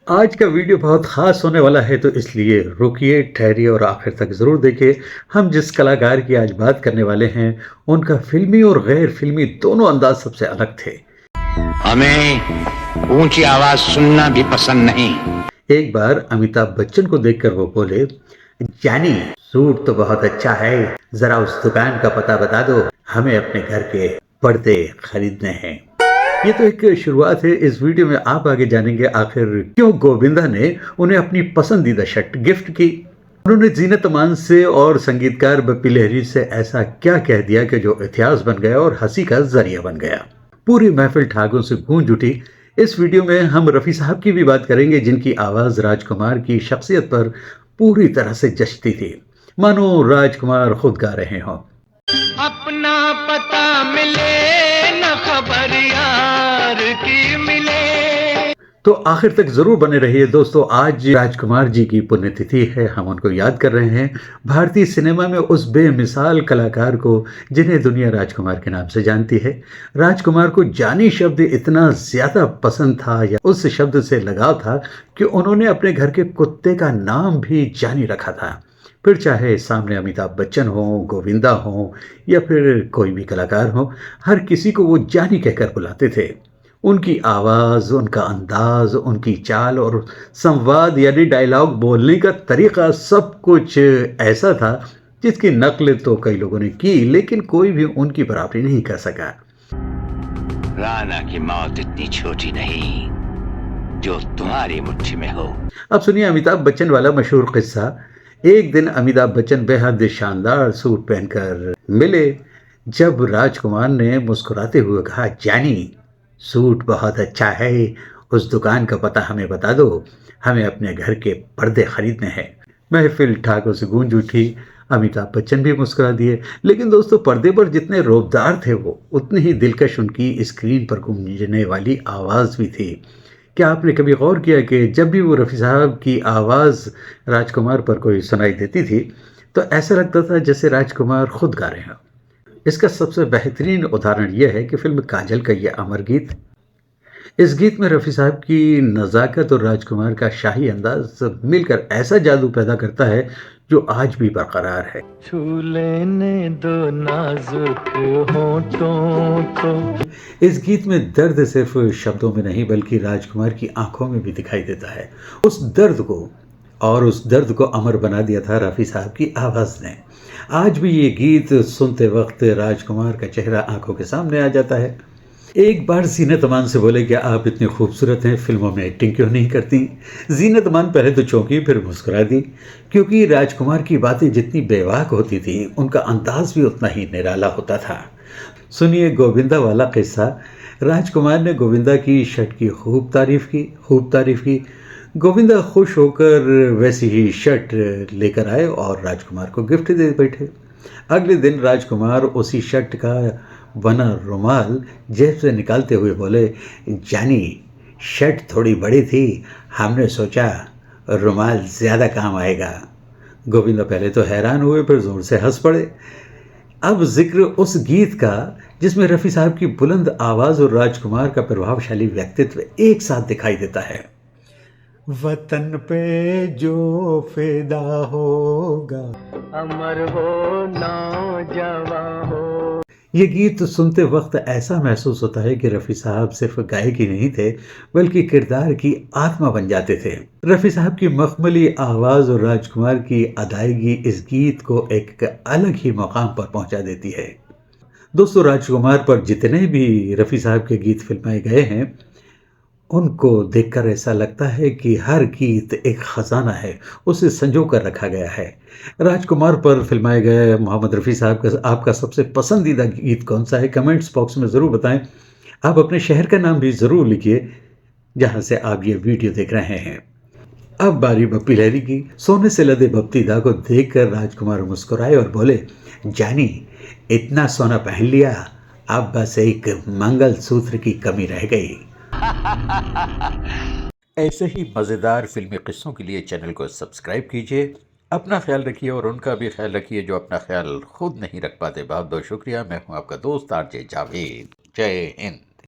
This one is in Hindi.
आज का वीडियो बहुत ख़ास होने वाला है, तो इसलिए रुकिए, ठहरिए और आखिर तक ज़रूर देखिए। हम जिस कलाकार की आज बात करने वाले हैं, उनका फ़िल्मी और गैर फ़िल्मी दोनों अंदाज़ सबसे अलग थे। हमें ऊंची आवाज सुनना भी पसंद नहीं। एक बार अमिताभ बच्चन को देखकर वो बोले, जानी सूट तो बहुत अच्छा है, ज़रा उस दुकान का पता बता दो, हमें अपने घर के पर्दे खरीदने हैं। ये तो एक शुरुआत है। इस वीडियो में आप आगे जानेंगे आखिर क्यों गोविंदा ने उन्हें अपनी पसंदीदा शर्ट गिफ्ट की। उन्होंने जीनत अमान से और संगीतकार बप्पी लहरी से ऐसा क्या कह दिया कि जो इतिहास बन गया और हंसी का जरिया बन गया। पूरी महफिल ठाकों से गूंज उठी। इस वीडियो में हम रफ़ी साहब की भी बात करेंगे, जिनकी आवाज़ राजकुमार की शख्सियत पर पूरी तरह से जचती थी, मानो राजकुमार खुद गा रहे हों। अपना पता मिले न खबर यार की मिले। तो आखिर तक जरूर बने रहिए दोस्तों। आज राजकुमार जी की पुण्यतिथि है, हम उनको याद कर रहे हैं, भारतीय सिनेमा में उस बेमिसाल कलाकार को जिन्हें दुनिया राजकुमार के नाम से जानती है। राजकुमार को जानी शब्द इतना ज़्यादा पसंद था या उस शब्द से लगाव था कि उन्होंने अपने घर के कुत्ते का नाम भी जानी रखा था। फिर चाहे सामने अमिताभ बच्चन हो, गोविंदा हो या फिर कोई भी कलाकार हो, हर किसी को वो जानी कहकर बुलाते थे। उनकी आवाज़, उनका अंदाज, उनकी चाल और संवाद यानी डायलॉग बोलने का तरीका, सब कुछ ऐसा था जिसकी नकल तो कई लोगों ने की, लेकिन कोई भी उनकी बराबरी नहीं कर सका। राणा की मौत इतनी छोटी नहीं जो तुम्हारी मुट्ठी में हो। अब सुनिए अमिताभ बच्चन वाला मशहूर किस्सा। एक दिन अमिताभ बच्चन बेहद शानदार सूट पहनकर मिले। जब राजकुमार ने मुस्कुराते हुए कहा, जानी सूट बहुत अच्छा है, उस दुकान का पता हमें बता दो, हमें अपने घर के पर्दे खरीदने हैं। महफिल ठाकों से गूंज उठी। अमिताभ बच्चन भी मुस्कुरा दिए। लेकिन दोस्तों, पर्दे पर जितने रोबदार थे वो, उतनी ही दिलकश उनकी स्क्रीन पर गूंजने वाली आवाज़ भी थी। क्या आपने कभी गौर किया कि जब भी वो रफ़ी साहब की आवाज़ राजकुमार पर कोई सुनाई देती थी तो ऐसा लगता था जैसे राजकुमार खुद गा रहे हों। इसका सबसे बेहतरीन उदाहरण यह है कि फिल्म काजल का ये अमर गीत। इस गीत में रफ़ी साहब की नज़ाकत और राजकुमार का शाही अंदाज मिलकर ऐसा जादू पैदा करता है जो आज भी बरकरार है। छू लेने दो नाजुक होठों को। इस गीत में दर्द सिर्फ शब्दों में नहीं बल्कि राजकुमार की आंखों में भी दिखाई देता है। उस दर्द को अमर बना दिया था रफ़ी साहब की आवाज़ ने। आज भी ये गीत सुनते वक्त राजकुमार का चेहरा आंखों के सामने आ जाता है। एक बार जीनत अमान से बोले, क्या आप इतनी खूबसूरत हैं, फिल्मों में एक्टिंग क्यों नहीं करती? जीनत अमान पहले तो चौंकी, फिर मुस्कुरा दी, क्योंकि राजकुमार की बातें जितनी बेबाक होती थी, उनका अंदाज भी उतना ही निराला होता था। सुनिए गोविंदा वाला किस्सा। राजकुमार ने गोविंदा की शर्ट की खूब तारीफ की। गोविंदा खुश होकर वैसी ही शर्ट लेकर आए और राजकुमार को गिफ्ट दे बैठे। अगले दिन राजकुमार उसी शर्ट का बना रुमाल जेब से निकालते हुए बोले, जानी शर्ट थोड़ी बड़ी थी, हमने सोचा रुमाल ज़्यादा काम आएगा। गोविंदा पहले तो हैरान हुए, फिर जोर से हंस पड़े। अब जिक्र उस गीत का जिसमें रफ़ी साहब की बुलंद आवाज़ और राजकुमार का प्रभावशाली व्यक्तित्व एक साथ दिखाई देता है। वतन पे जो फिदा होगा, अमर हो नौजवान हो। ये गीत सुनते वक्त ऐसा महसूस होता है कि रफ़ी साहब सिर्फ गायक ही नहीं थे बल्कि किरदार की आत्मा बन जाते थे। रफ़ी साहब की मखमली आवाज़ और राजकुमार की अदायगी इस गीत को एक अलग ही मकाम पर पहुंचा देती है। दोस्तों, राजकुमार पर जितने भी रफ़ी साहब के गीत फिल्माए गए हैं, उनको देखकर ऐसा लगता है कि हर गीत एक ख़जाना है, उसे संजो कर रखा गया है। राजकुमार पर फिल्माए गए मोहम्मद रफ़ी साहब का आपका सबसे पसंदीदा गीत कौन सा है? कमेंट्स बॉक्स में ज़रूर बताएं। आप अपने शहर का नाम भी ज़रूर लिखिए जहां से आप ये वीडियो देख रहे हैं। अब बारी बप्पी लहरी की। सोने से लदे बप्तीदा को देखकर राजकुमार मुस्कुराए और बोले, जानी इतना सोना पहन लिया, अब बस एक मंगल सूत्र की कमी रह गई। ऐसे ही मज़ेदार फिल्मी किस्सों के लिए चैनल को सब्सक्राइब कीजिए। अपना ख्याल रखिए और उनका भी ख्याल रखिए जो अपना ख्याल खुद नहीं रख पाते। बहुत बहुत शुक्रिया। मैं हूँ आपका दोस्त आरजे जावेद। जय हिंद।